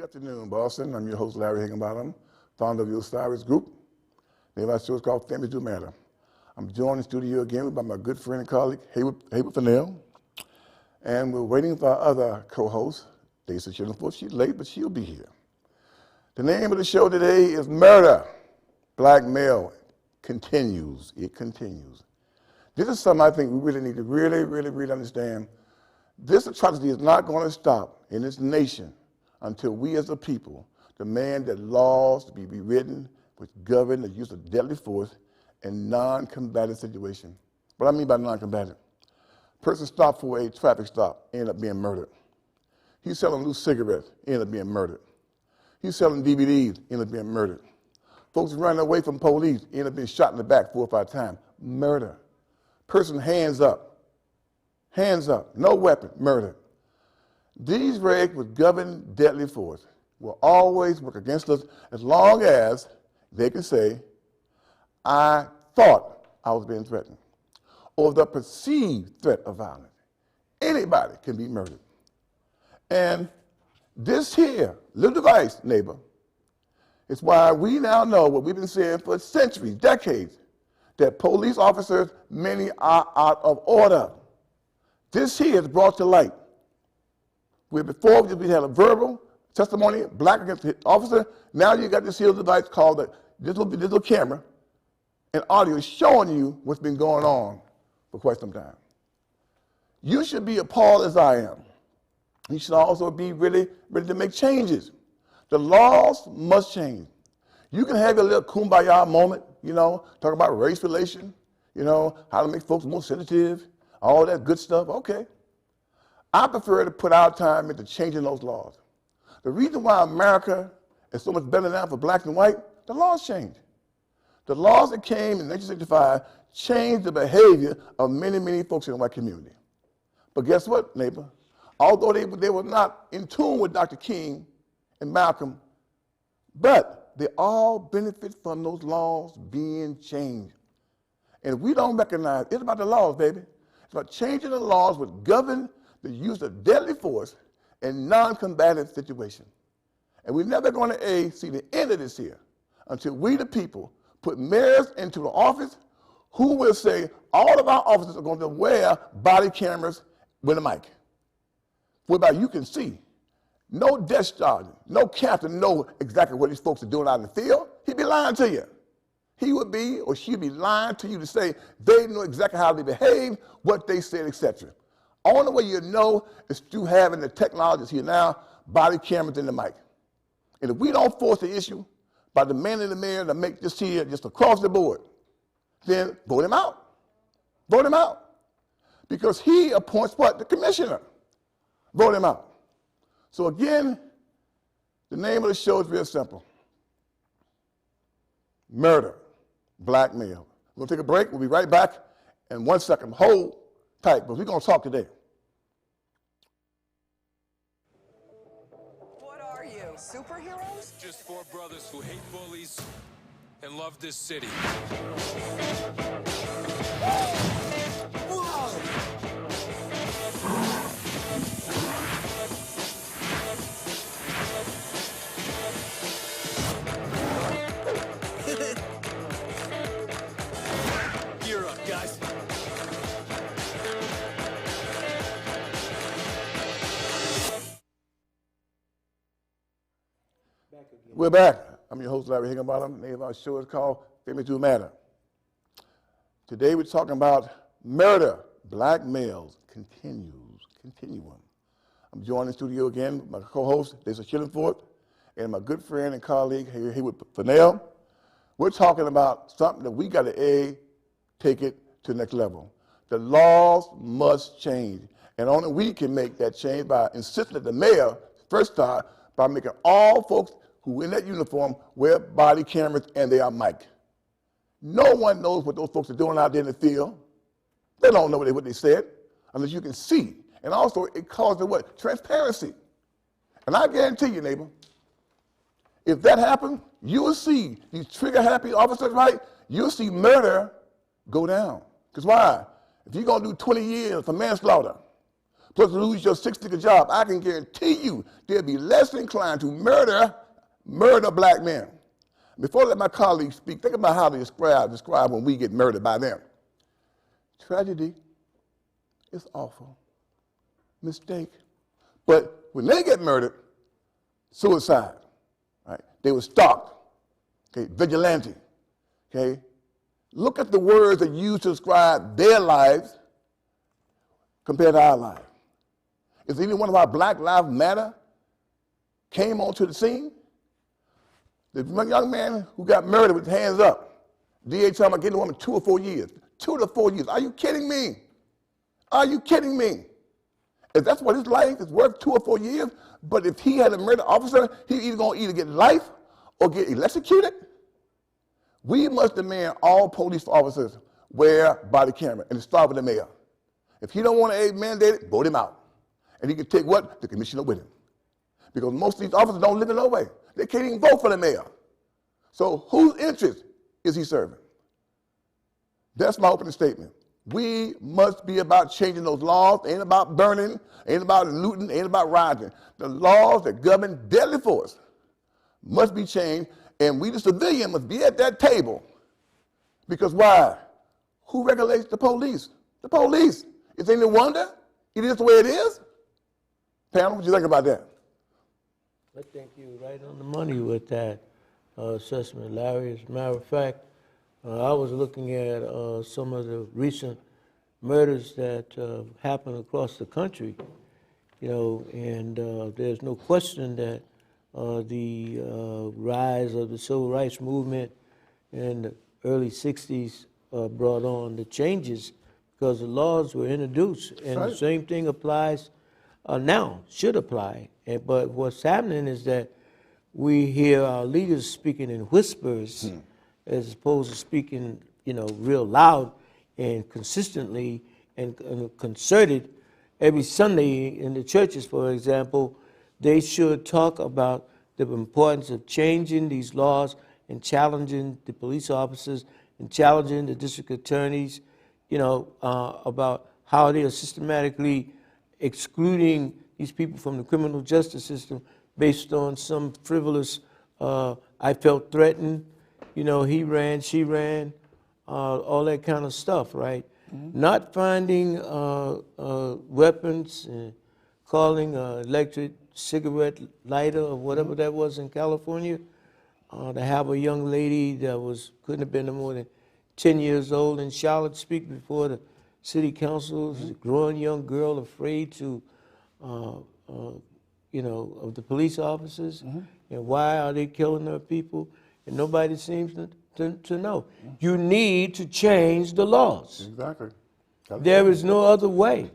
afternoon, Boston. I'm your host, Larry Higginbottom, founder of the Osiris Group. The name of our show is called Families Do Matter. I'm joined in the studio again by my good friend and colleague, Haywood Fennell. And we're waiting for our other co-host, Lisa Chillenforth. She's late, but she'll be here. The name of the show today is Murder, Black Male. Continues. It continues. This is something I think we really need to really understand. This atrocity is not going to stop in this nation until we as a people demand that laws be rewritten which govern the use of deadly force in non-combatant situations. What I mean by non-combatant, person stopped for a traffic stop, ended up being murdered. He's selling loose cigarettes, ended up being murdered. He's selling DVDs, ended up being murdered. Folks running away from police, ended up being shot in the back 4 or 5 times. Murder. Person hands up, no weapon, murder. These regs with govern deadly force will always work against us as long as they can say, I thought I was being threatened, or the perceived threat of violence. Anybody can be murdered. And this here little device, neighbor, is why we now know what we've been saying for centuries, decades, that police officers, many are out of order. This here is brought to light. Where before we had a verbal testimony, black against the officer, now you got this here device called this little camera, and audio showing you what's been going on for quite some time. You should be appalled as I am. You should also be really ready to make changes. The laws must change. You can have your little kumbaya moment, talk about race relations, how to make folks more sensitive, all that good stuff, okay. I prefer to put our time into changing those laws. The reason why America is so much better now for blacks and white, the laws changed. The laws that came in 1965 changed the behavior of many folks in the white community. But guess what, neighbor? Although they were not in tune with Dr. King and Malcolm, but they all benefit from those laws being changed. And if we don't recognize, it's about the laws, baby. It's about changing the laws which govern the use of deadly force in non-combatant situations. And we're never going to see the end of this here until we, the people, put mayors into the office who will say all of our officers are going to wear body cameras with a mic, whereby you can see. No desk sergeant, no captain know exactly what these folks are doing out in the field. He'd be lying to you. He would be, or she'd be lying to you to say they know exactly how they behave, what they said, etc. Only way you know is through having the technologies here now, body cameras in the mic. And if we don't force the issue by demanding the mayor to make this here just across the board, then vote him out. Vote him out. Because he appoints what? The commissioner. Vote him out. So again, the name of the show is real simple. Murder, black male. We're going to take a break. We'll be right back in 1 second. Hold tight, but we're going to talk today. What are you, superheroes? Just 4 brothers who hate bullies and love this city. Gear up, guys. We're back. I'm your host, Larry Higginbottom. The name of our show is called Families Do Matter. Today we're talking about murder, black males, continuum. I'm joined in the studio again with my co-host, Lisa Chillenforth, and my good friend and colleague, Haywood Fennell. We're talking about something that we got to take it to the next level. The laws must change. And only we can make that change by insisting that the mayor first start by making all folks who in that uniform wear body cameras and they are mic. No one knows what those folks are doing out there in the field. They don't know what they said unless you can see. And also it causes what? Transparency. And I guarantee you, neighbor, if that happens, you will see these trigger-happy officers, right? You'll see murder go down. Because why? If you're going to do 20 years for manslaughter, plus lose your six-figure job, I can guarantee you they'll be less inclined to murder black men. Before I let my colleagues speak, think about how they describe when we get murdered by them. Tragedy is awful. Mistake. But when they get murdered, suicide, right? They were stalked, okay? Vigilante, okay? Look at the words that used to describe their lives compared to our lives. Is any one of our Black Lives Matter came onto the scene? The young man who got murdered with his hands up, DA talking about getting the woman 2 or 4 years. 2 to 4 years. Are you kidding me? Are you kidding me? If that's what his life is worth, 2 or 4 years, but if he had a murder officer, he's either going to get life or get electrocuted. We must demand all police officers wear body camera, and start with the mayor. If he don't want to mandate it, vote him out. And he can take what? The commissioner with him. Because most of these officers don't live in no way. They can't even vote for the mayor. So whose interest is he serving? That's my opening statement. We must be about changing those laws. Ain't about burning, ain't about looting, ain't about rioting. The laws that govern deadly force must be changed, and we the civilian must be at that table. Because why? Who regulates the police? The police. Is it any wonder it is the way it is? Pam, what do you think about that? I think you're right on the money with that assessment, Larry. As a matter of fact, I was looking at some of the recent murders that happened across the country, you know, and there's no question that the rise of the civil rights movement in the early 60s brought on the changes because the laws were introduced, and right. The same thing applies now, should apply. But what's happening is that we hear our leaders speaking in whispers as opposed to speaking, you know, real loud and consistently and concerted. Every Sunday in the churches, for example, they should talk about the importance of changing these laws and challenging the police officers and challenging the district attorneys, you know, about how they are systematically excluding these people from the criminal justice system based on some frivolous, I felt threatened, you know, he ran, she ran, all that kind of stuff, right? Not finding weapons and calling electric cigarette lighter or whatever that was in California, to have a young lady that couldn't have been no more than 10 years old in Charlotte speak before the city council, a growing young girl afraid to, you know, of the police officers, and why are they killing their people? And nobody seems to know. You need to change the laws. Exactly. There is no other way.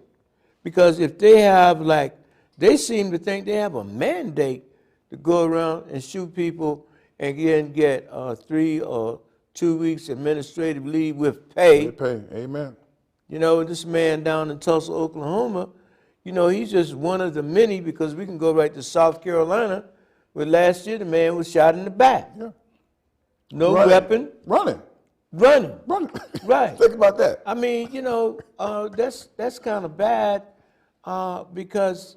Because if they have, like, they seem to think they have a mandate to go around and shoot people and get 3 or 2 weeks administrative leave with pay. They pay. Amen. You know, this man down in Tulsa, Oklahoma, you know, he's just one of the many, because we can go right to South Carolina, where last year the man was shot in the back. Yeah. No Running. weapon. Running. Right. Think about that. I mean, you know, that's kind of bad because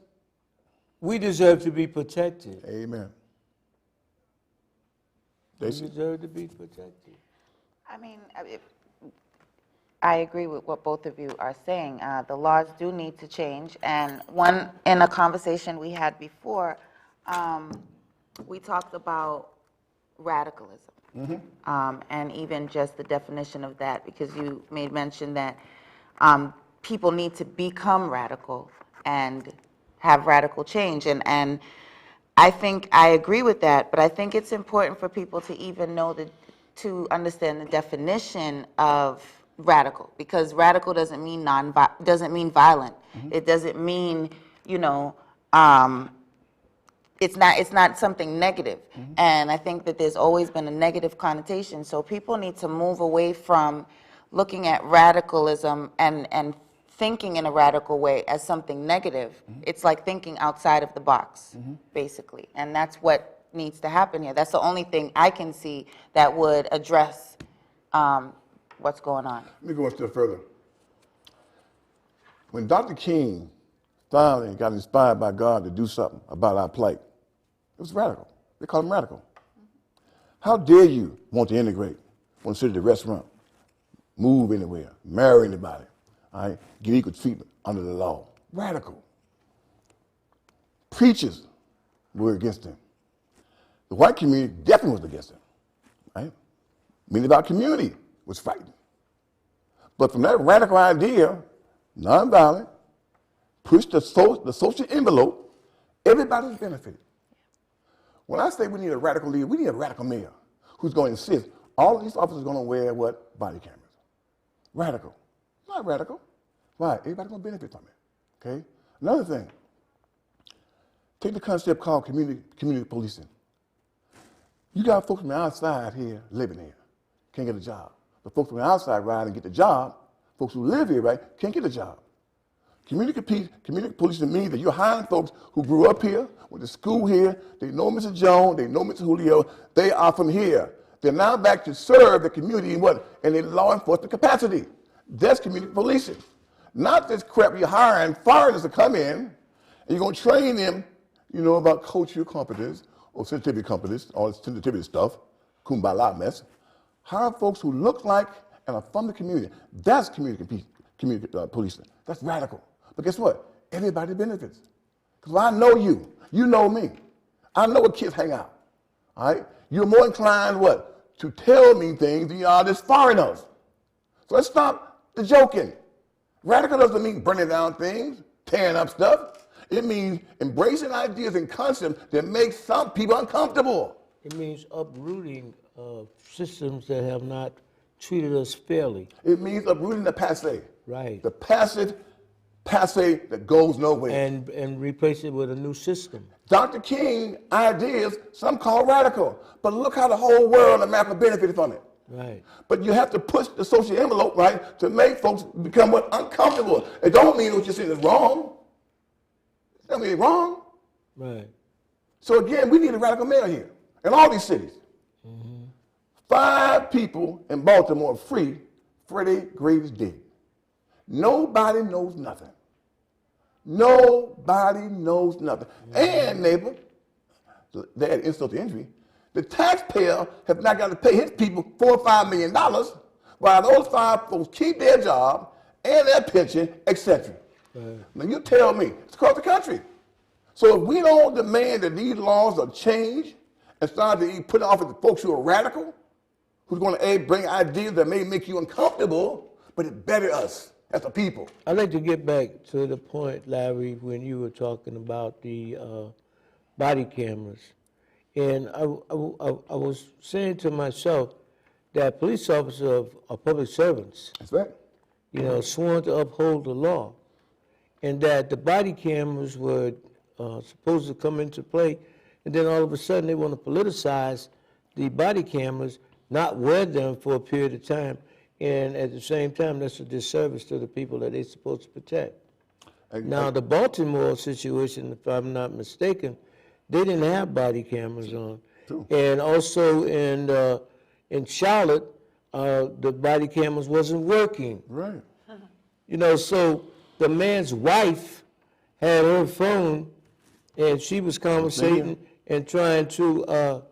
we deserve to be protected. Amen. We deserve to be protected. I mean, I agree with what both of you are saying. The laws do need to change. And in a conversation we had before, we talked about radicalism. And even just the definition of that, because you made mention that people need to become radical and have radical change. And I think I agree with that, but I think it's important for people to even know to understand the definition of radical, because radical doesn't mean violent. It doesn't mean, you know, it's not something negative. And I think that there's always been a negative connotation. So people need to move away from looking at radicalism and thinking in a radical way as something negative. It's like thinking outside of the box, basically. And that's what needs to happen here. That's the only thing I can see that would address what's going on. Let me go one step further. When Dr. King finally got inspired by God to do something about our plight. It was radical. They call them radical. How dare you want to integrate, want to sit at the restaurant, move anywhere, marry anybody, all right, get equal treatment under the law. Radical. Preachers were against him. The white community definitely was against him, right? Many of our community was frightened. But from that radical idea, nonviolent, push the social envelope, everybody's benefited. When I say we need a radical leader, we need a radical mayor who's going to insist all of these officers are going to wear what? Body cameras. Radical. Not radical. Why? Everybody's going to benefit from it. Okay? Another thing, take the concept called community policing. You got folks from the outside here living here, can't get a job. The folks from the outside ride and get the job. Folks who live here, right, can't get a job. Community policing means that you're hiring folks who grew up here, went to school here, they know Mr. Jones, they know Mr. Julio, they are from here. They're now back to serve the community in what? In a law enforcement capacity. That's community policing. Not this crap you're hiring foreigners to come in, and you're going to train them, you know, about cultural competence or sensitivity competence, all this sensitivity stuff, kumbaya mess. Hire folks who look like and are from the community. That's community policing. That's radical. But guess what? Everybody benefits. Because I know you. You know me. I know what kids hang out. All right? You're more inclined, what? To tell me things than you are this foreigners. So let's stop the joking. Radical doesn't mean burning down things, tearing up stuff. It means embracing ideas and concepts that make some people uncomfortable. It means uprooting systems that have not treated us fairly. It means uprooting the passe. Right. The passe that goes nowhere. And replace it with a new system. Dr. King ideas, some call radical, but look how the whole world and America benefited from it. Right. But you have to push the social envelope, right, to make folks become what? Uncomfortable. It don't mean what you're saying is wrong. It don't mean it's wrong. Right. So again, we need a radical mayor here in all these cities. 5 people in Baltimore free, Freddie Gray is dead. Nobody knows nothing. Nobody knows nothing. And neighbor, they had insult to injury, the taxpayer have not got to pay his people $4 or $5 million while those 5 folks keep their job and their pension, etc. Now you tell me, it's across the country. So if we don't demand that these laws are changed and start to put off at the folks who are radical, who's going to bring ideas that may make you uncomfortable, but it better us as a people. I'd like to get back to the point, Larry, when you were talking about the body cameras. And I was saying to myself that police officers are public servants, That's right. you know, sworn to uphold the law, and that the body cameras were supposed to come into play, and then all of a sudden they want to politicize the body cameras, not wear them for a period of time, and at the same time, that's a disservice to the people that they're supposed to protect. Now, the Baltimore situation, if I'm not mistaken, they didn't have body cameras on. True. And also in Charlotte, the body cameras wasn't working. Right. You know, so the man's wife had her phone, and she was conversating and trying to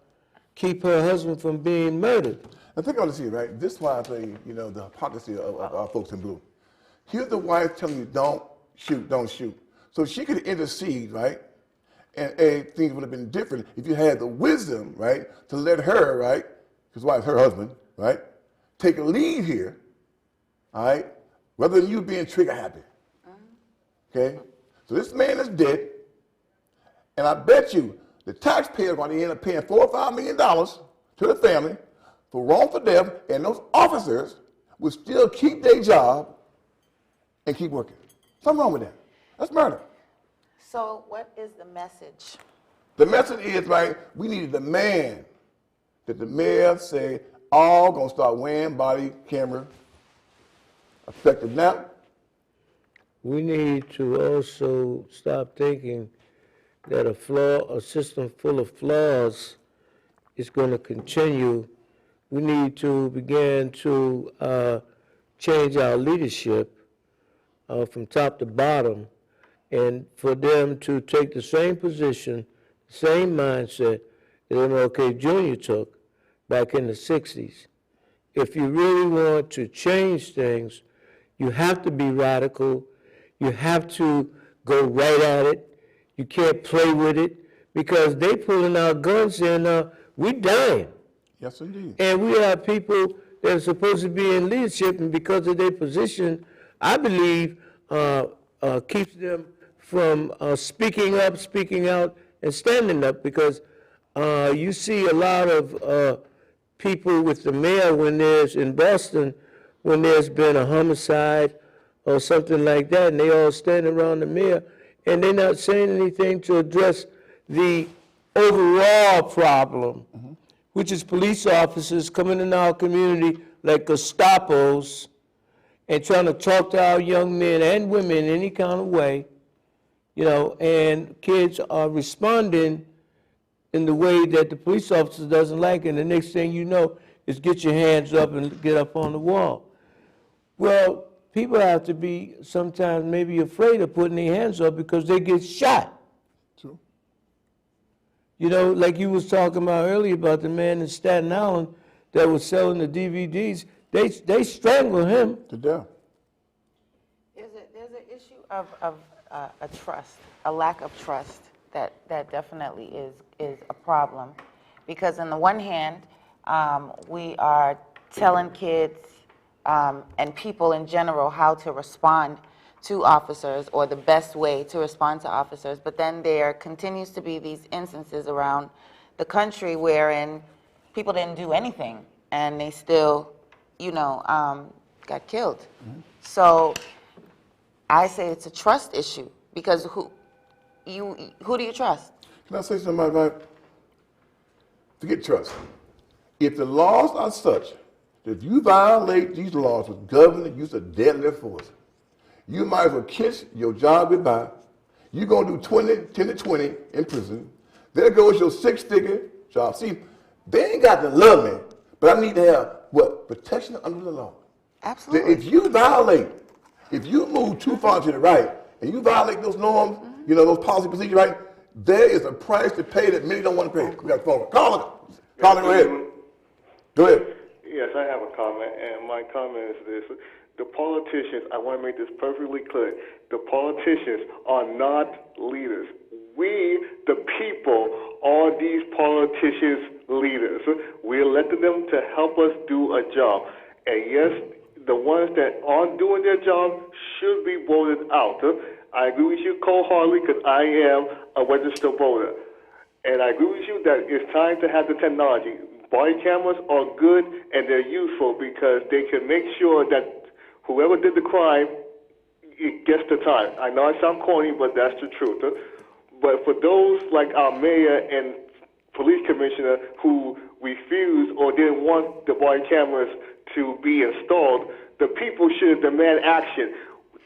keep her husband from being murdered. I think I want to see it, right? This is why I say, you know, the hypocrisy of our folks in blue. Here's the wife telling you, don't shoot, don't shoot. So she could intercede, right? And things would have been different if you had the wisdom, right, to let her, right, his wife, her husband, right, take a lead here, all right, rather than you being trigger happy. Okay? So this man is dead, and I bet you the taxpayer are going to end up paying $4 or $5 million to the family for wrongful death, and those officers will still keep their job and keep working. Something wrong with that. That's murder. So what is the message? The message is, right, we need to demand that the mayor say, all gonna start wearing body camera effective now. We need to also stop thinking that a system full of flaws is going to continue. We need to begin to change our leadership from top to bottom and for them to take the same position, same mindset that MLK Jr. took back in the 60s. If you really want to change things, you have to be radical. You have to go right at it. You can't play with it because they pulling out guns and we dying. Yes, indeed. And we have people that are supposed to be in leadership, and because of their position, I believe keeps them from speaking up, speaking out, and standing up. Because you see a lot of people with the mayor when there's in Boston, when there's been a homicide or something like that, and they all stand around the mayor, and they're not saying anything to address the overall problem, which is police officers coming in our community like Gestapos and trying to talk to our young men and women any kind of way, you know, and kids are responding in the way that the police officer doesn't like, and the next thing you know is get your hands up and get up on the wall. Well, people have to be sometimes maybe afraid of putting their hands up because they get shot. True. You know, like you was talking about earlier about the man in Staten Island that was selling the DVDs. They strangled him. To death. There's an issue of a trust, a lack of trust that definitely is a problem. Because on the one hand, we are telling kids and people in general how to respond to officers or the best way to respond to officers, but then there continues to be these instances around the country wherein people didn't do anything and they still, you know, got killed. So I say it's a trust issue because who do you trust? Can I say something about forget trust? If the laws are such that if you violate these laws with government use of deadly force, you might as well kiss your job goodbye. You're going to do 10 to 20 in prison. There goes your six-figure job. See, they ain't got to love me, but I need to have, what, protection under the law. Absolutely. If you violate, if you move too far to the right, and you violate those norms, you know, those policy procedures, right, there is a price to pay that many don't want to pay. We got a phone. Call it. Go ahead. Go ahead. Yes, I have a comment, and my comment is this. The politicians, I want to make this perfectly clear, the politicians are not leaders. We, the people, are these politicians' leaders. We elected them to help us do a job. And yes, the ones that aren't doing their job should be voted out. I agree with you wholeheartedly because I am a registered voter. And I agree with you that it's time to have the technology. Body cameras are good and they're useful because they can make sure that whoever did the crime, it gets the time. I know I sound corny, but that's the truth. But for those like our mayor and police commissioner who refused or didn't want the body cameras to be installed, the people should demand action.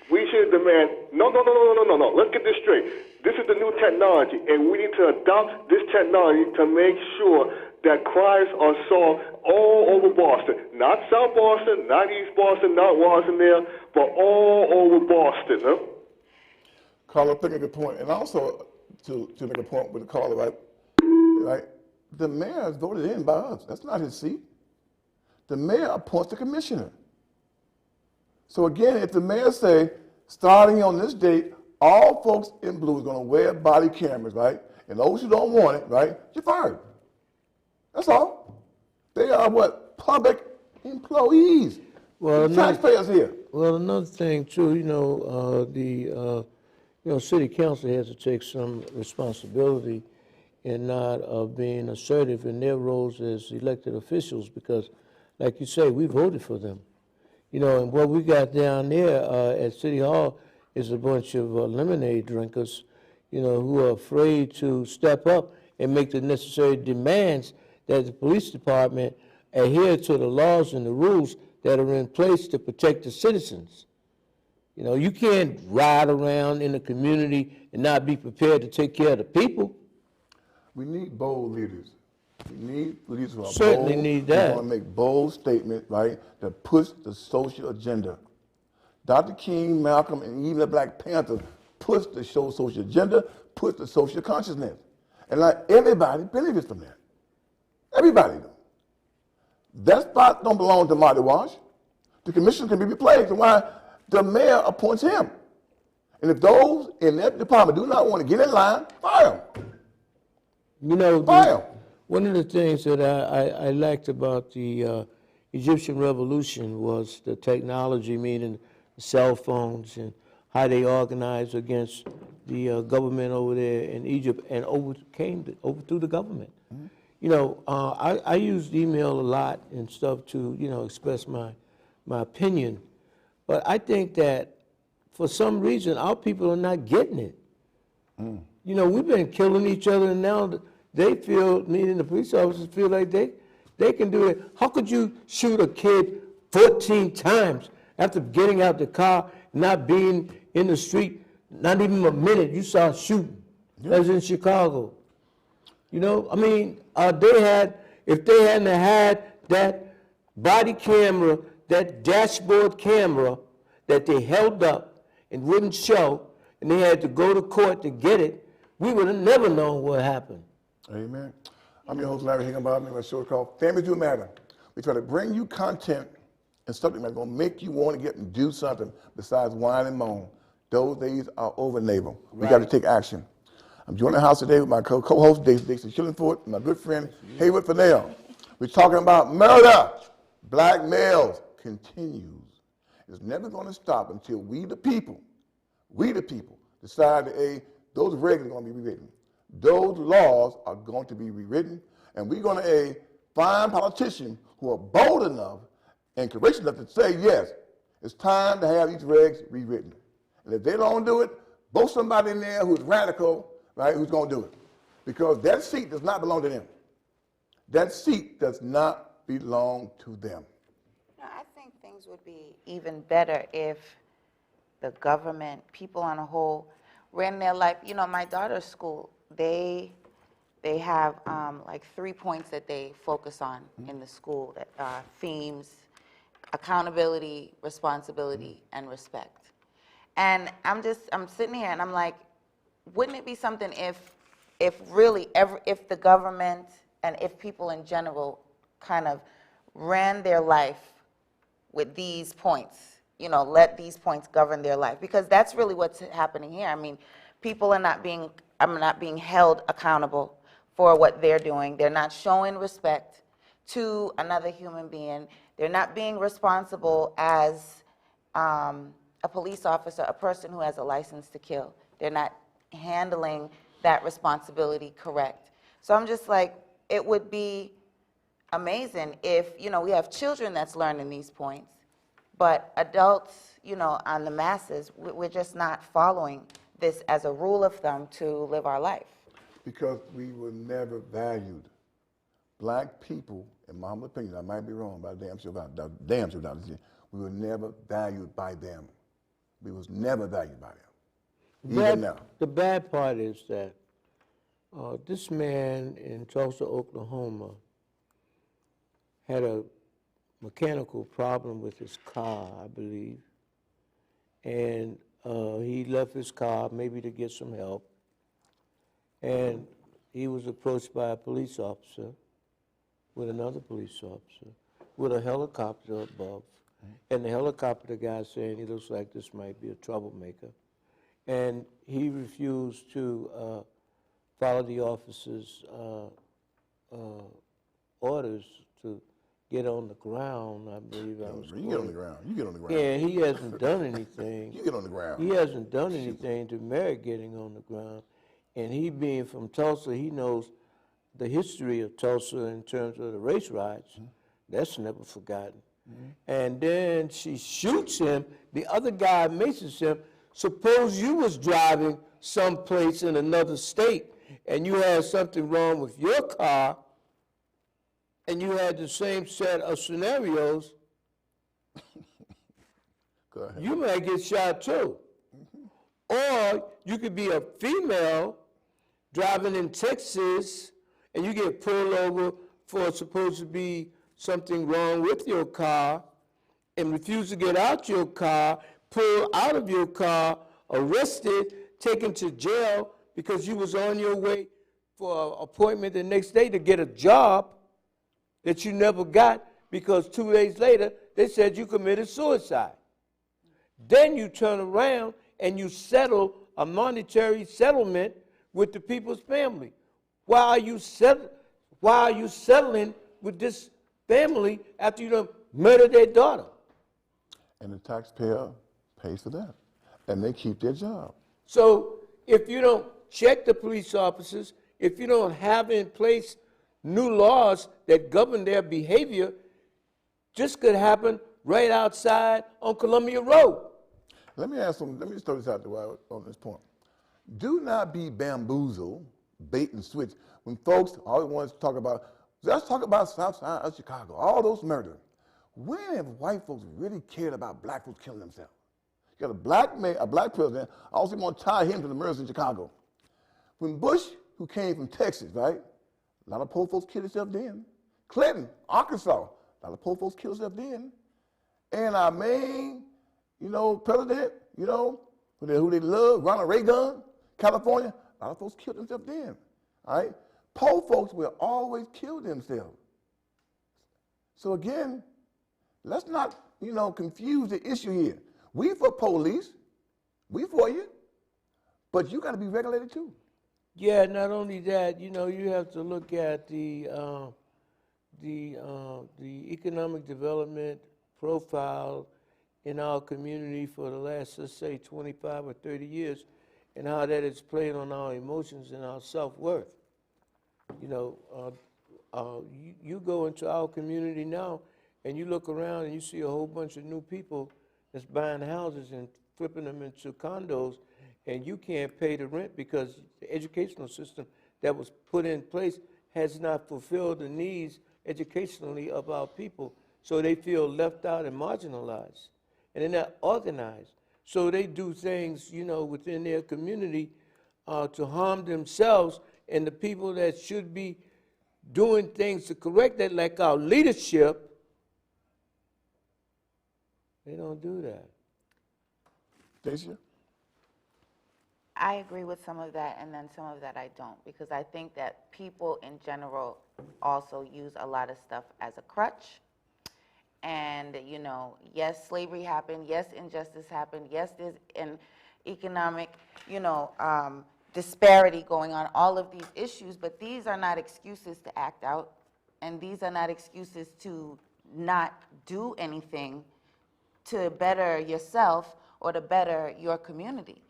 We should demand, no. Let's get this straight. This is the new technology, and we need to adopt this technology to make sure that crimes are solved all over Boston. Not South Boston, not East Boston, not Rossendale, but all over Boston. Huh? Carla, make a good point. And also, to make a point with the caller, right? The mayor is voted in by us. That's not his seat. The mayor appoints the commissioner. So again, if the mayor say, starting on this date, all folks in blue is going to wear body cameras, right? And those who don't want it, right, you're fired. That's all. They are what? Public employees. Well, the taxpayers here. Well, another thing too, city council has to take some responsibility in not being assertive in their roles as elected officials because, like you say, we voted for them. You know, and what we got down there at City Hall is a bunch of lemonade drinkers, you know, who are afraid to step up and make the necessary demands that the police department adhere to the laws and the rules that are in place to protect the citizens. You know, you can't ride around in the community and not be prepared to take care of the people. We need bold leaders. We need leaders who are Certainly bold. need that. We want to make bold statements, right, that push the social agenda. Dr. King, Malcolm, and even the Black Panthers push the social agenda, push the social consciousness. And like everybody benefits from that. Everybody does. That spot don't belong to Marty Walsh. The commission can be replaced, and why the mayor appoints him. And if those in that department do not want to get in line, fire them. You know, Fire 'em. one of the things that I liked about the Egyptian revolution was the technology, meaning cell phones and how they organized against the government over there in Egypt and overthrew the government. You know, I used email a lot and stuff to, you know, express my opinion. But I think that for some reason, our people are not getting it. You know, we've been killing each other, and now they feel, meaning the police officers feel like they can do it. How could you shoot a kid 14 times after getting out the car, not being in the street, not even a minute, you saw shooting? That's in Chicago. You know, I mean, if they hadn't had that body camera, that dashboard camera that they held up and wouldn't show, and they had to go to court to get it, we would have never known what happened. Amen. I'm your host, Larry Higginbottom, and my show is called Families Do Matter. We try to bring you content and something that's going to make you want to get and do something besides whine and moan. Those days are over, neighbor. We got to take action. I'm joining the house today with my co-host, Dixon Shillingford, and my good friend, Haywood Fennell. We're talking about murder. Black males continues. It's never going to stop until we the people, decide that those regs are going to be rewritten. Those laws are going to be rewritten, and we're going to find politicians who are bold enough and courageous enough to say, yes, it's time to have these regs rewritten. And if they don't do it, vote somebody in there who's radical, right, who's going to do it. Because that seat does not belong to them. That seat does not belong to them. No, I think things would be even better if the government, people on a whole, ran their life. You know, my daughter's school, they have like 3 points that they focus on in the school, that are themes: accountability, responsibility, and respect. And I'm sitting here and I'm like, wouldn't it be something if the government and if people in general kind of ran their life with these points, you know, let these points govern their life? Because that's really what's happening here. I mean, people are not being held accountable for what they're doing. They're not showing respect to another human being. They're not being responsible as a police officer, a person who has a license to kill. They're not handling that responsibility correct. So I'm just like, it would be amazing if, you know, we have children that's learning these points, but adults, you know, on the masses, we're just not following this as a rule of thumb to live our life. Because we were never valued. Black people, in my humble opinion, I might be wrong, but damn sure about it, we were never valued by them. We was never valued by them. Even now. The bad part is that this man in Tulsa, Oklahoma, had a mechanical problem with his car, I believe, and he left his car maybe to get some help, and he was approached by a police officer with another police officer with a helicopter above, and the helicopter guy saying he looks like this might be a troublemaker, and he refused to follow the officer's orders to get on the ground, I believe. You get on the ground. You get on the ground. Yeah, he hasn't done anything. You get on the ground. He hasn't done anything to merit getting on the ground. And he being from Tulsa, he knows the history of Tulsa in terms of the race riots. That's never forgotten. And then she shoots him. The other guy mentions him. Suppose you was driving someplace in another state and you had something wrong with your car and you had the same set of scenarios, Go ahead. you might get shot too. Or you could be a female driving in Texas and you get pulled over for supposed to be something wrong with your car and refuse to get out your car, pull out of your car, arrested, taken to jail because you was on your way for an appointment the next day to get a job that you never got because 2 days later they said you committed suicide. Then you turn around and you settle a monetary settlement with the people's family. Why are you settling with this family after you done murdered their daughter? And the taxpayer pays for that. And they keep their job. So if you don't check the police officers, if you don't have in place new laws that govern their behavior, this could happen right outside on Columbia Road. Let me ask them, let me just throw this out there while on this point. Do not be bamboozled, bait and switch, when folks always want to talk about, let's talk about South Side of Chicago, all those murders. When have white folks really cared about black folks killing themselves? You got a black president, I also want to tie him to the murders in Chicago. When Bush, who came from Texas, right? A lot of poor folks killed themselves then. Clinton, Arkansas, a lot of poor folks killed themselves then. And our main, president, who they love, Ronald Reagan, California, a lot of folks killed themselves then. All right? Poor folks will always kill themselves. So again, let's not, confuse the issue here. We for police, we for you, but you got to be regulated too. Yeah, not only that, you have to look at the economic development profile in our community for the last, let's say, 25 or 30 years, and how that is playing on our emotions and our self-worth. You go into our community now, and you look around and you see a whole bunch of new people that's buying houses and flipping them into condos, and you can't pay the rent because the educational system that was put in place has not fulfilled the needs educationally of our people. So they feel left out and marginalized, and they're not organized. So they do things, within their community to harm themselves, and the people that should be doing things to correct that, like our leadership, they don't do that. Dacia? I agree with some of that, and then some of that I don't, because I think that people in general also use a lot of stuff as a crutch. And, yes, slavery happened, yes, injustice happened, yes, there's an economic, disparity going on, all of these issues, but these are not excuses to act out, and these are not excuses to not do anything to better yourself or to better your community,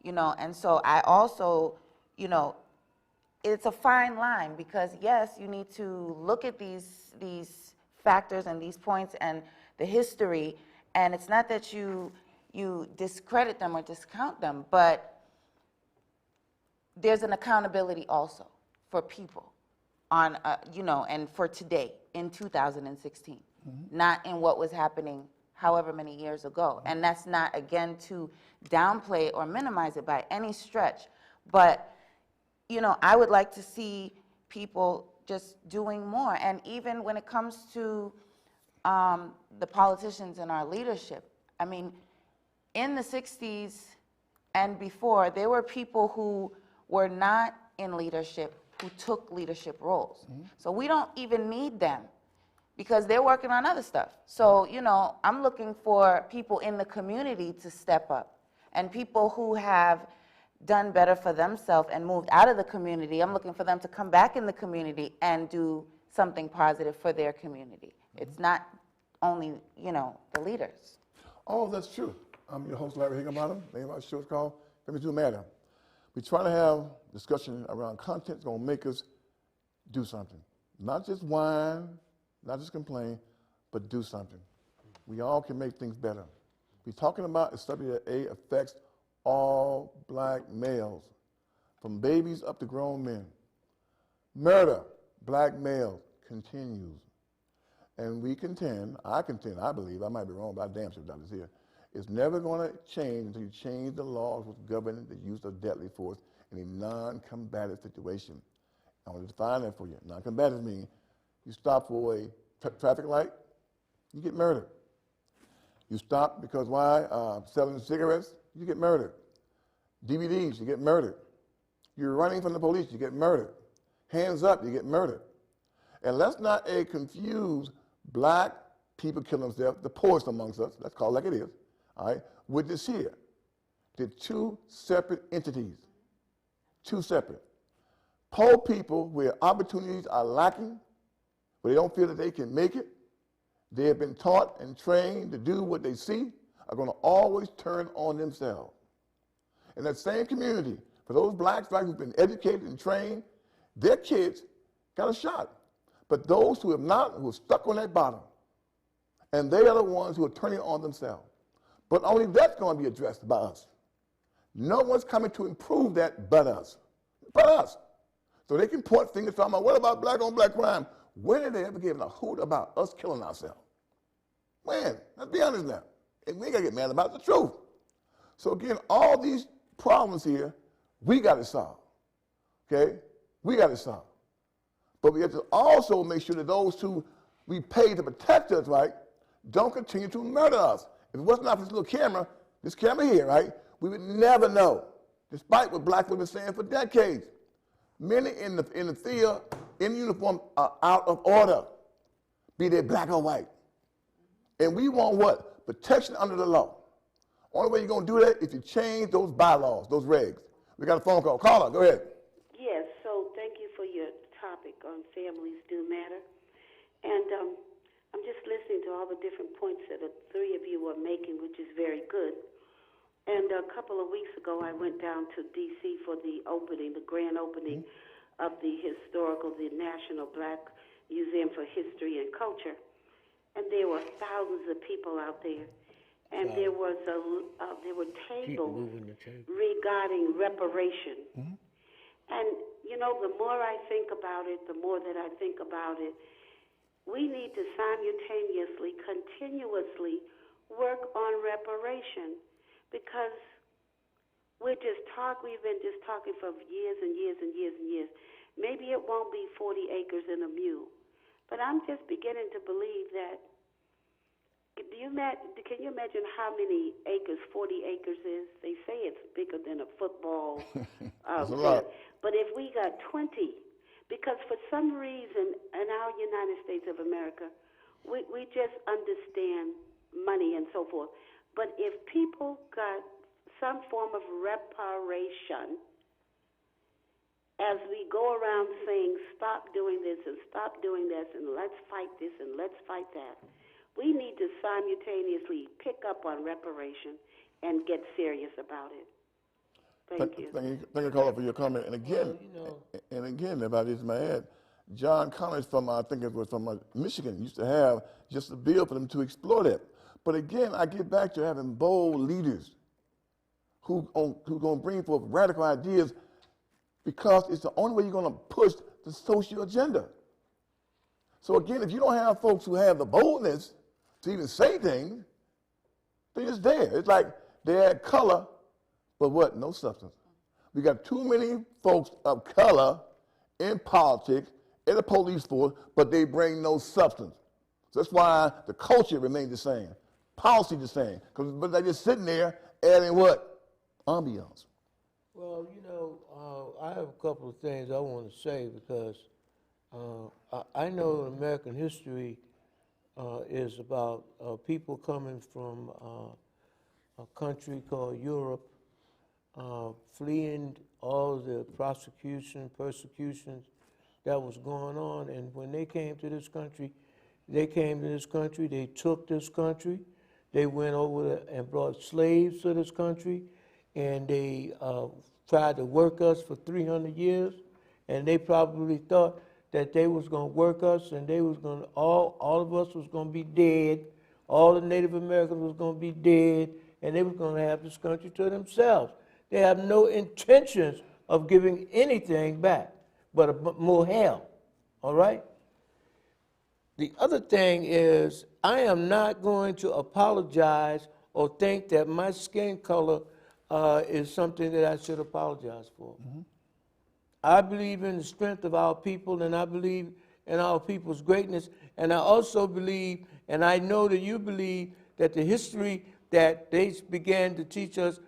and so I also, it's a fine line, because yes, you need to look at these factors and these points and the history, and it's not that you discredit them or discount them, but there's an accountability also for people on, and for today in 2016, not in what was happening however many years ago. And that's not, again, to downplay or minimize it by any stretch, but, I would like to see people just doing more. And even when it comes to the politicians in our leadership, I mean, in the 60s and before, there were people who were not in leadership who took leadership roles. So we don't even need them, because they're working on other stuff. So, I'm looking for people in the community to step up, and people who have done better for themselves and moved out of the community. I'm looking for them to come back in the community and do something positive for their community. It's not only, the leaders. Oh, that's true. I'm your host, Larry Higginbottom. The name of our show is called Family Do Matter. We try to have discussion around content that's going to make us do something. Not just whine, not just complain, but do something. We all can make things better. We're talking about a study that affects all black males, from babies up to grown men. Murder, black males, continues. And we contend, I believe, I might be wrong, but I damn sure doctors here, it's never going to change until you change the laws which govern the use of deadly force in a non-combative situation. I want to define that for you. Non-combative means you stop for a traffic light, you get murdered. You stop because why? Selling cigarettes, you get murdered. DVDs, you get murdered. You're running from the police, you get murdered. Hands up, you get murdered. And let's not confuse black people killing themselves, the poorest amongst us, let's call it like it is, all right, with this here. They're two separate entities, two separate. Poor people where opportunities are lacking, where they don't feel that they can make it, they have been taught and trained to do what they see, are going to always turn on themselves. In that same community, for those blacks who've been educated and trained, their kids got a shot. But those who have not, who are stuck on that bottom, and they are the ones who are turning on themselves. But only that's going to be addressed by us. No one's coming to improve that but us. But us. So they can point fingers talking about, what about black on black crime? When did they ever give a hoot about us killing ourselves? When? Let's be honest now. And we got to get mad about the truth. So again, all these problems here, we got to solve. Okay? We got to solve. But we have to also make sure that those who we pay to protect us, right, don't continue to murder us. If it wasn't for this little camera, this camera here, right, we would never know, despite what black people have been saying for decades. Many in the field, in uniform, are out of order, be they black or white. And we want what? Protection under the law. Only way you're going to do that is you change those bylaws, those regs. We got a phone call. Caller, go ahead. Yes, so thank you for your topic on families do matter. And I'm just listening to all the different points that the three of you are making, which is very good. And a couple of weeks ago, I went down to D.C. for the opening, the grand opening of the National Black Museum for History and Culture. And there were thousands of people out there. And there were tables regarding reparation. And, you know, the more I think about it, the more that I think about it, we need to simultaneously, continuously work on reparation, because we've been just talking for years and years and years and years. Maybe it won't be 40 acres and a mule, but I'm just beginning to believe that. Can you imagine how many acres 40 acres is? They say it's bigger than a football That's a lot. But if we got 20, because for some reason in our United States of America, we just understand money and so forth. But if people got some form of reparation, as we go around saying, stop doing this and stop doing this and let's fight this and let's fight that, we need to simultaneously pick up on reparation and get serious about it. Thank you. Thank you, caller, for your comment. And again, if I just may add, John Connors from, I think it was from Michigan, used to have just a bill for them to explore that. But again, I get back to having bold leaders who going to bring forth radical ideas, because it's the only way you're going to push the social agenda. So again, if you don't have folks who have the boldness to even say things, they're just there. It's like they add color, but what? No substance. We got too many folks of color in politics, in the police force, but they bring no substance. So that's why the culture remains the same, policy the same, but they're just sitting there adding what? Ambiance. Well, you know, I have a couple of things I want to say, because I know American history is about people coming from a country called Europe, fleeing all the persecutions that was going on. And when they came to this country, they took this country, they went over there and brought slaves to this country, and they tried to work us for 300 years, and they probably thought that they was going to work us, and they was going to, all of us was going to be dead, all the Native Americans was going to be dead, and they was going to have this country to themselves. They have no intentions of giving anything back, but more hell, all right? The other thing is, I am not going to apologize or think that my skin color is something that I should apologize for. I believe in the strength of our people, and I believe in our people's greatness, and I also believe, and I know that you believe, that the history that they began to teach us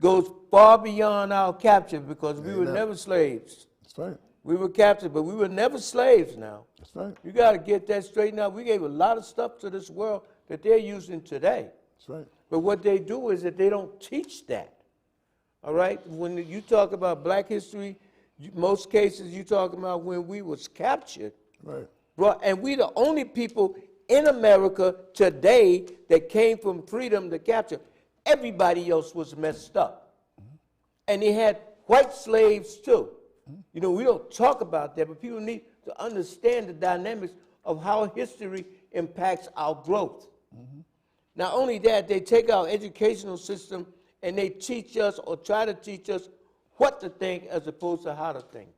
goes far beyond our capture because we were Amen. never slaves. That's right. We were captured, but we were never slaves now. That's right. You got to get that straightened out. We gave a lot of stuff to this world that they're using today. That's right. But what they do is that they don't teach that. All right? When you talk about black history, most cases you talking about when we was captured. Right. Well, and we the only people in America today that came from freedom to capture. Everybody else was messed up. And they had white slaves too. You know, we don't talk about that, but people need to understand the dynamics of how history impacts our growth. Not only that, they take our educational system and they teach us or try to teach us what to think as opposed to how to think.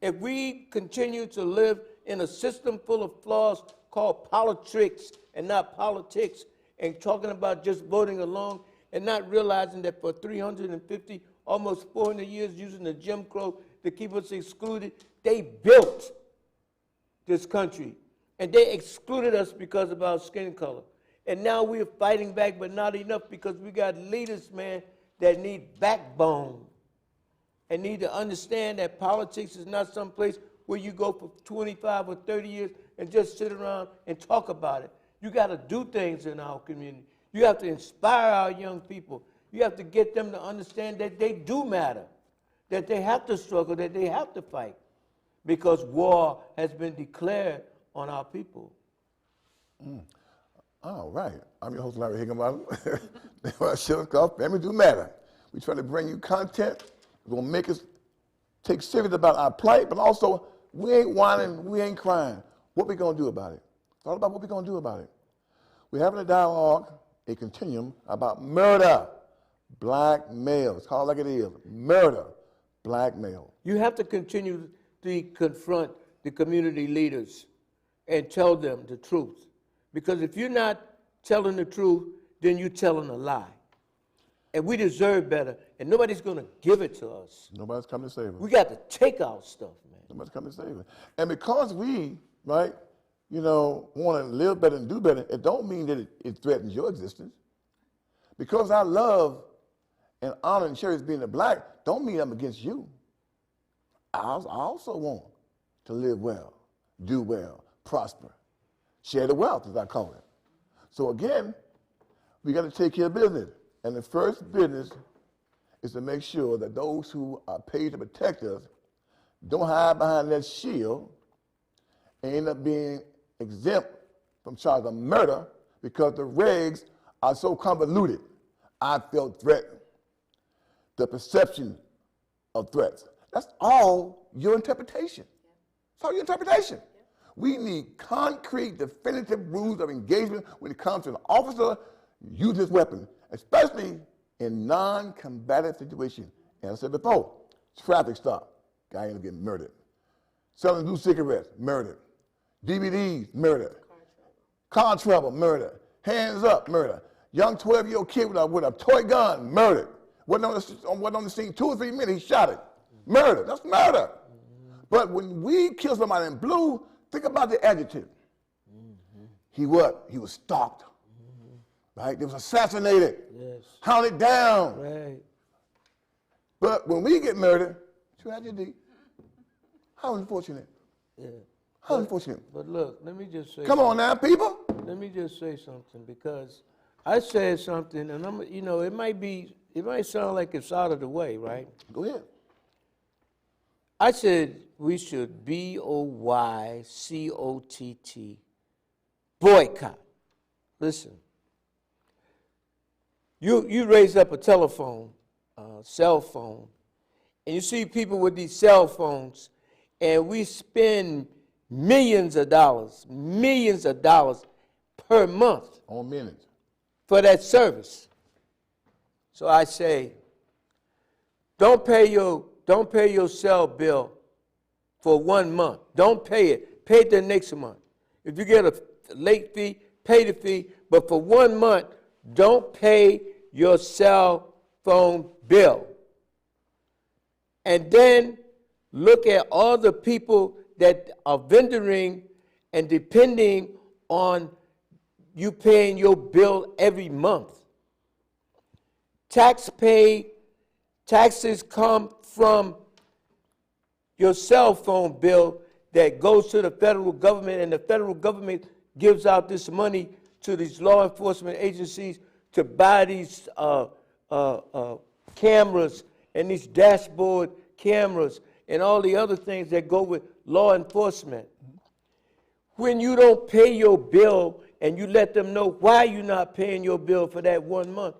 If we continue to live in a system full of flaws called politics and not politics, and talking about just voting alone and not realizing that for 350, almost 400 years using the Jim Crow to keep us excluded, they built this country. And they excluded us because of our skin color. And now we're fighting back, but not enough because we got leaders, man, that need backbone and need to understand that politics is not some place where you go for 25 or 30 years and just sit around and talk about it. You got to do things in our community. You have to inspire our young people. You have to get them to understand that they do matter, that they have to struggle, that they have to fight, because war has been declared on our people. All right. I'm your host, Larry Higginbottom. Our show is called Family Do Matter. We try to bring you content that's going to make us take serious about our plight, but also we ain't whining, we ain't crying. What we going to do about it? It's all about what we going to do about it. We're having a dialogue, a continuum about murder, black male. It's called like it is, murder, black male. You have to continue to confront the community leaders and tell them the truth. Because if you're not telling the truth, then you're telling a lie. And we deserve better, and nobody's going to give it to us. Nobody's coming to save us. We got to take our stuff, man. Nobody's coming to save us. And because we, right, you know, want to live better and do better, it don't mean that it threatens your existence. Because I love and honor and cherish being a black, don't mean I'm against you. I also want to live well, do well, prosper, share the wealth, as I call it. So again, we got to take care of business. And the first business is to make sure that those who are paid to protect us don't hide behind that shield and end up being exempt from charge of murder because the regs are so convoluted. I felt threatened. The perception of threats. That's all your interpretation. That's all your interpretation. We need concrete, definitive rules of engagement when it comes to an officer using his weapon, especially in non-combative situations. And I said before, traffic stop, guy ends up getting murdered. Selling blue cigarettes, murdered. DVDs, murdered. Car trouble, murder. Hands up, murder. Young 12-year-old kid with a toy gun, murdered. Wasn't on the scene 2 or 3 minutes, he shot it. Murder, that's murder. But when we kill somebody in blue, think about the adjective. He what? He was stalked. Right? They was assassinated. Yes. Hounded down. Right. But when we get murdered, tragedy. How unfortunate. Yeah. How unfortunate. But look, let me just say Come on now, people. Let me just say something, because I said something, and it might sound like it's out of the way, right? Go ahead. I said we should BOYCOTT, boycott. Listen, you raise up a telephone, cell phone, and you see people with these cell phones, and we spend millions of dollars per month On minutes. for that service. So I say, don't pay your cell bill for 1 month. Don't pay it. Pay it the next month. If you get a late fee, pay the fee. But for 1 month, don't pay your cell phone bill. And then look at all the people that are vendoring and depending on you paying your bill every month. taxes come from your cell phone bill that goes to the federal government, and the federal government gives out this money to these law enforcement agencies to buy these cameras and these dashboard cameras and all the other things that go with law enforcement. When you don't pay your bill and you let them know why you're not paying your bill for that 1 month,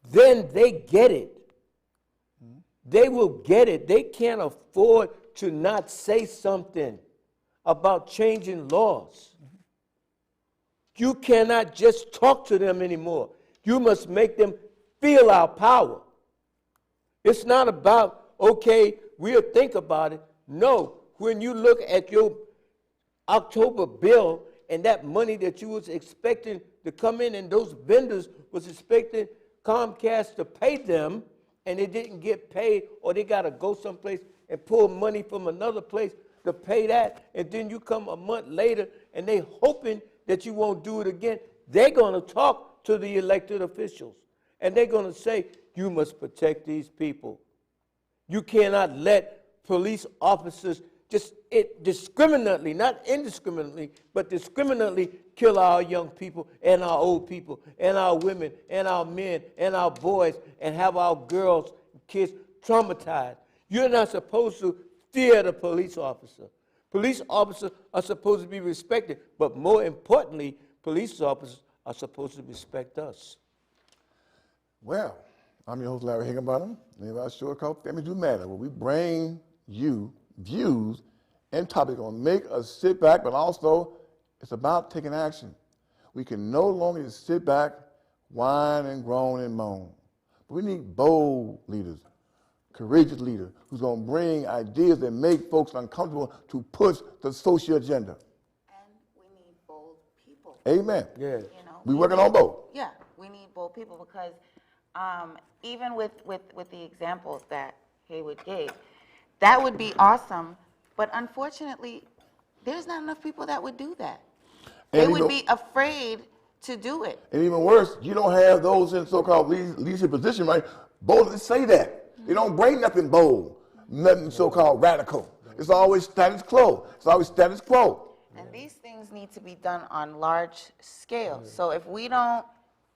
then they get it. They will get it. They can't afford to not say something about changing laws. You cannot just talk to them anymore. You must make them feel our power. It's not about, okay, we'll think about it. No, when you look at your October bill and that money that you was expecting to come in, and those vendors was expecting Comcast to pay them, and they didn't get paid, or they got to go someplace and pull money from another place to pay that, and then you come a month later and they hoping that you won't do it again. They're going to talk to the elected officials, and they're going to say, you must protect these people. You cannot let police officers just discriminately, not indiscriminately, but discriminately kill our young people and our old people and our women and our men and our boys and have our girls and kids traumatized. You're not supposed to fear the police officer. Police officers are supposed to be respected, but more importantly, police officers are supposed to respect us. Well, I'm your host, Larry Higginbottom. And our show is called Families Do Matter, where we bring you views and topics on make us sit back, but also it's about taking action. We can no longer just sit back, whine and groan and moan. But we need bold leaders, courageous leaders who's going to bring ideas that make folks uncomfortable to push the social agenda. And we need bold people. Amen. Yeah. You know, We're working on both. Yeah, we need bold people because even with the examples that Haywood gave, that would be awesome, but unfortunately, there's not enough people that would do that. They And would be afraid to do it. And even worse, you don't have those in so-called leadership position, right, bold to say that. They don't bring nothing bold, nothing so-called radical. It's always status quo. It's always status quo. And these things need to be done on large scale. So if we don't,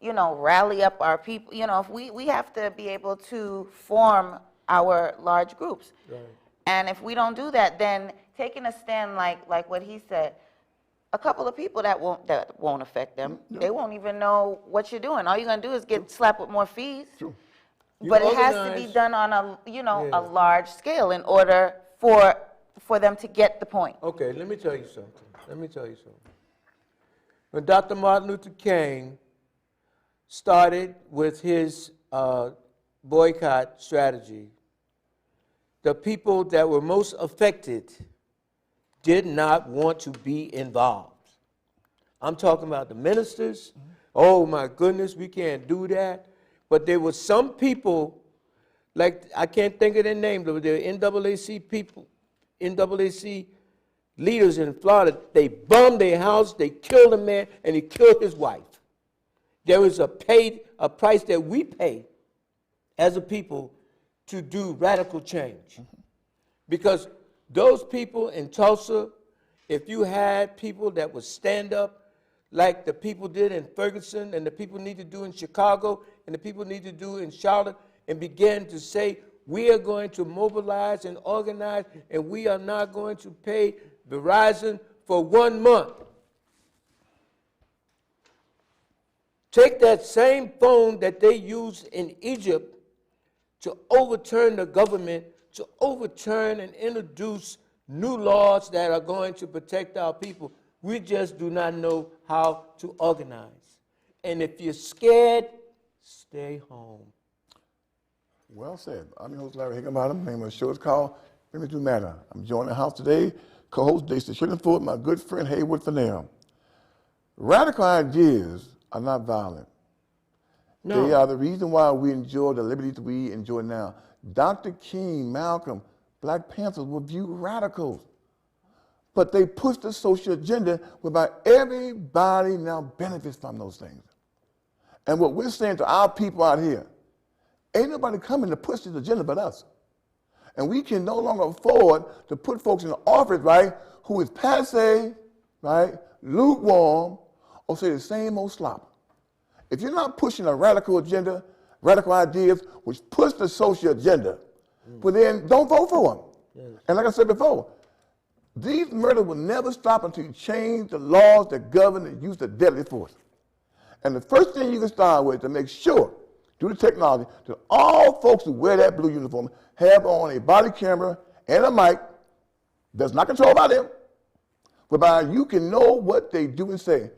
rally up our people, if we have to be able to form our large groups. Right. And if we don't do that, then taking a stand like what he said, a couple of people that won't affect them. Yeah. They won't even know what you're doing. All you're gonna do is get slapped with more fees. True. But it has to be done on a large scale in order for them to get the point. Okay, let me tell you something. When Dr. Martin Luther King started with his boycott strategy, the people that were most affected did not want to be involved. I'm talking about the ministers. Oh my goodness, we can't do that. But there were some people, like I can't think of their names, but there were NAACP people, NAACP leaders in Florida. They bombed their house, they killed a man, and he killed his wife. There is a price that we pay as a people to do radical change. Because those people in Tulsa, if you had people that would stand up like the people did in Ferguson and the people need to do in Chicago and the people need to do in Charlotte and begin to say, we are going to mobilize and organize and we are not going to pay Verizon for 1 month. Take that same phone that they used in Egypt to overturn the government, to overturn and introduce new laws that are going to protect our people. We just do not know how to organize. And if you're scared, stay home. Well said. I'm your host, Larry Higginbottom. The name of the show is called Families Do Matter. I'm joined in the house today, co-host Daisy Shillingford, my good friend Haywood Fennell. Radical ideas are not violent. No. They are the reason why we enjoy the liberties we enjoy now. Dr. King, Malcolm, Black Panthers were viewed radicals. But they pushed the social agenda whereby everybody now benefits from those things. And what we're saying to our people out here, Ain't nobody coming to push this agenda but us. And we can no longer afford to put folks in the office, right, who is passe, right, lukewarm, or say the same old slop. If you're not pushing a radical agenda, radical ideas, which push the social agenda, well then don't vote for them. Yes. And like I said before, these murders will never stop until you change the laws that govern the use of deadly force. And the first thing you can start with is to make sure, through the technology, that all folks who wear that blue uniform have on a body camera and a mic that's not controlled by them, whereby you can know what they do and say.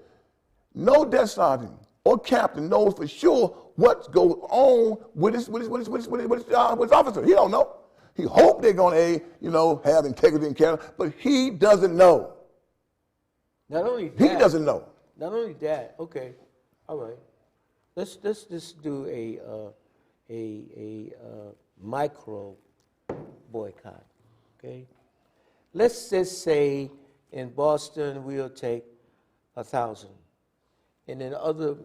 No desk sergeant or captain knows for sure what's going on with his officer. He don't know. He hope they're going to, have integrity and character, but he doesn't know. Not only that, he doesn't know. Not only that. Okay, all right. Let's just do a micro boycott. Okay. Let's just say in Boston we'll take 1,000, and in other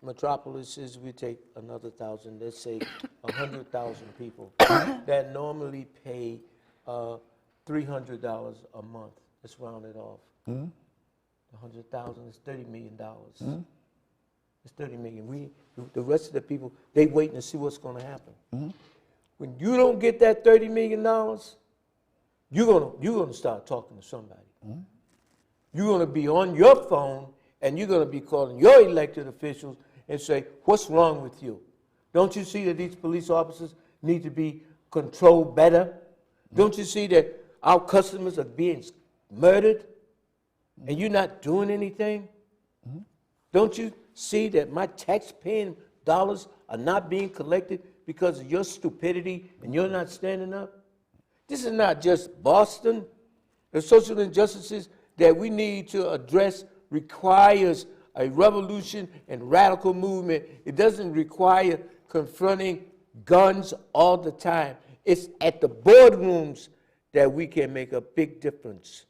metropolises we take another 1,000. Let's say 100,000 people that normally pay $300 a month. Let's round it off. 100,000 is $30 million. It's $30 million. The rest of the people, they waiting to see what's going to happen. When you don't get that $30 million, you're gonna start talking to somebody. You're gonna be on your phone and you're gonna be calling your elected officials and say, "What's wrong with you? Don't you see that these police officers need to be controlled better? Don't you see that our customers are being murdered and you're not doing anything? Don't you see that my tax-paying dollars are not being collected because of your stupidity and you're not standing up?" This is not just Boston. The social injustices that we need to address requires a revolution and radical movement. It doesn't require confronting guns all the time. It's at the boardrooms that we can make a big difference.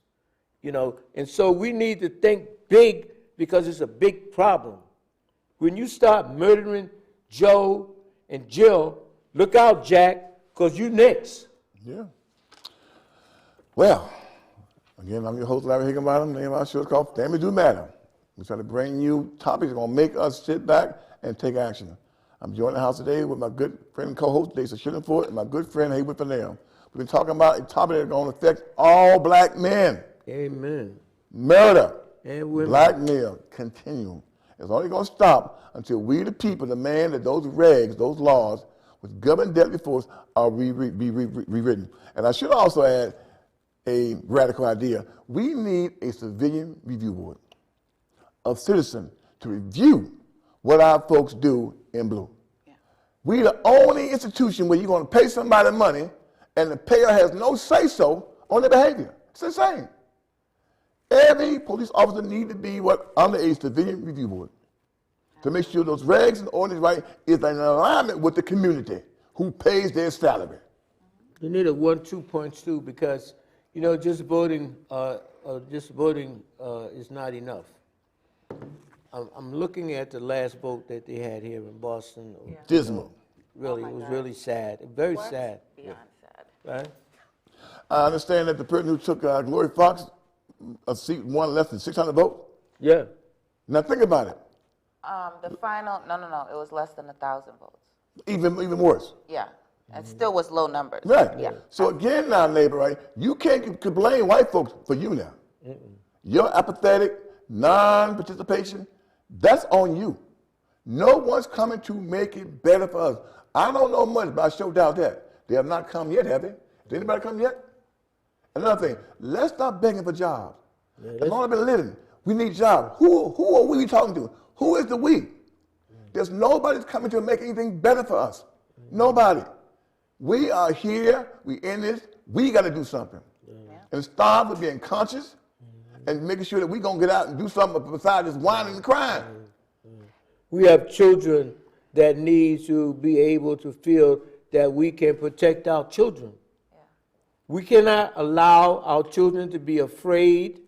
And so we need to think big because it's a big problem. When you start murdering Joe and Jill, look out, Jack, because you next. Yeah. Well, again, I'm your host, Larry Higginbottom. The name of our show is called Family Do Matter. We're trying to bring you topics that are going to make us sit back and take action. I'm joined in the house today with my good friend and co-host, Desa Shillingford, and my good friend, Haywood Fennell. We've been talking about a topic that's going to affect all black men. Amen. Murder. And women. Blackmail. Continuum. It's only going to stop until we, the people, demand that those regs, those laws, which govern deadly force, are rewritten. And I should also add a radical idea. We need a civilian review board of citizens to review what our folks do in blue. Yeah. We the only institution where you're going to pay somebody money and the payer has no say-so on their behavior. It's insane. Every police officer needs to be under a civilian review board to make sure those regs and ordinance right is in alignment with the community who pays their salary. You need a 1-2 points too, because just voting is not enough. I'm looking at the last vote that they had here in Boston. Yeah. Dismal. Really, it was really sad. Very sad. Beyond sad. Right? I understand that the person who took Glory Fox a seat won less than 600 votes. Yeah. Now think about it. The final, no, it was less than 1,000 votes. Even worse. Yeah, and still was low numbers. Right. Yeah. So again now, neighbor, right, you can't blame white folks for you now. Your apathetic, non-participation, that's on you. No one's coming to make it better for us. I don't know much, but I sure doubt that. They have not come yet, have they? Did anybody come yet? Another thing, let's stop begging for jobs. As long as we've been living, we need jobs. Who are we talking to? Who is the we? There's nobody coming to make anything better for us. Nobody. We are here, we in this, we got to do something. And start with being conscious and making sure that we're going to get out and do something besides just whining and crying. We have children that need to be able to feel that we can protect our children. Yeah. We cannot allow our children to be afraid.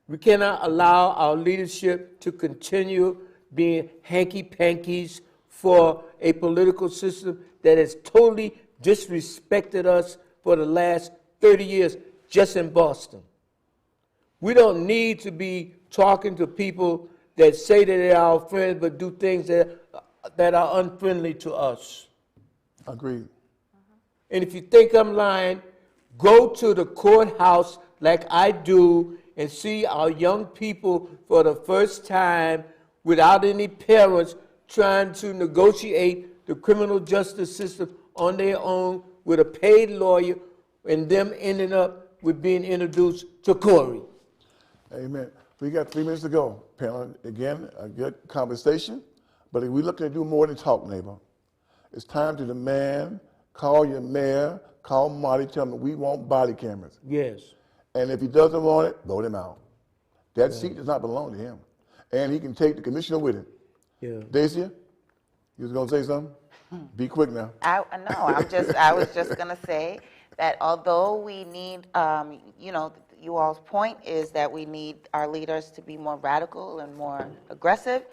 We cannot allow our leadership to continue being hanky-pankies for a political system that has totally disrespected us for the last 30 years just in Boston. We don't need to be talking to people that say that they're our friends but do things that are unfriendly to us. Agreed. And if you think I'm lying, go to the courthouse like I do and see our young people for the first time without any parents trying to negotiate the criminal justice system on their own with a paid lawyer and them ending up with being introduced to Corey. Amen. We got 3 minutes to go. Panel, again, a good conversation, but we're looking to do more than talk, neighbor. It's time to demand, call your mayor, call Marty, tell him we want body cameras. Yes. And if he doesn't want it, vote him out. That seat does not belong to him. And he can take the commissioner with him. Yeah. Dacia, you was gonna say something? Be quick now. I was just gonna say that although we need, you all's point is that we need our leaders to be more radical and more aggressive.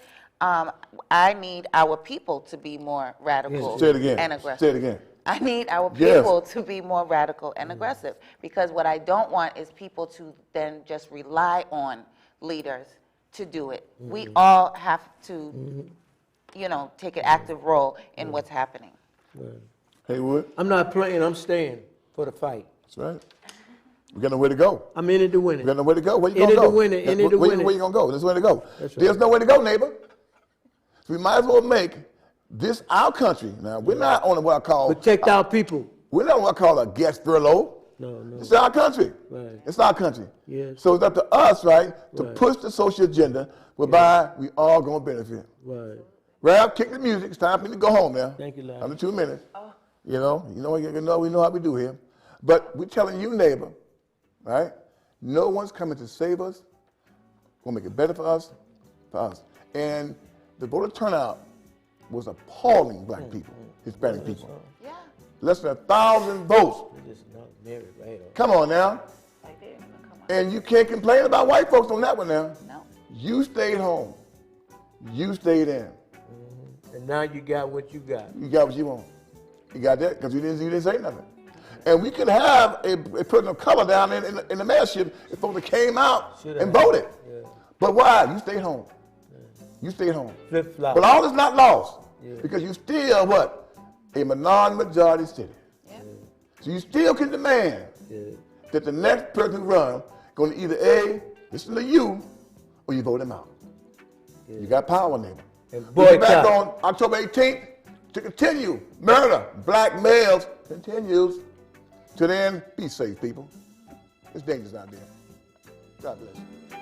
I need our people to be more radical Say it again. and aggressive. Say it again. I need our Yes. people to be more radical and aggressive, because what I don't want is people to then just rely on leaders to do it. We all have to, take an active role in what's happening. Haywood, I'm not playing, I'm staying for the fight. that's right. We got nowhere to go. I'm in it to win We got it. nowhere to go. Where you In gonna it go? to win it, in it to win it. Where you gonna go? There's nowhere to go. That's right. There's nowhere to go, neighbor. So we might as well make this our country. Now we're not on what I call Protect our people. we're not on what I call a guest furlough. No. It's our country. Right. It's our country. Yes. So it's up to us, right, to Right. push the social agenda whereby we all gonna benefit. Right. Ralph, kick the music. It's time for me to go home now. Thank you, Larry. Under 2 minutes. We know how we do here. But we're telling you, neighbor, right? No one's coming to save us. Gonna make it better for us, And the voter turnout was appalling, black people, Hispanic people. Yeah, Less than 1,000 votes. We just not married, right? Come on now. I did. Come on. And you can't complain about white folks on that one now. No. You stayed home. You stayed in. And now you got what you got. You got what you want. You got that because you didn't say nothing. And we could have a person of color down in the mayorship if folks came out and voted. Yeah. But why? You stayed home. You stayed home. Flip-flop. But all is not lost Yeah. because you still what? A non-majority city. Yeah. So you still can demand Yeah. that the next person who runs going to either A, listen to you, or you vote him out. You got power, neighbor. And We'll be back boycott. on October 18th to continue. Murder, black males continues. Till then, be safe, people. It's dangerous out there. God bless you.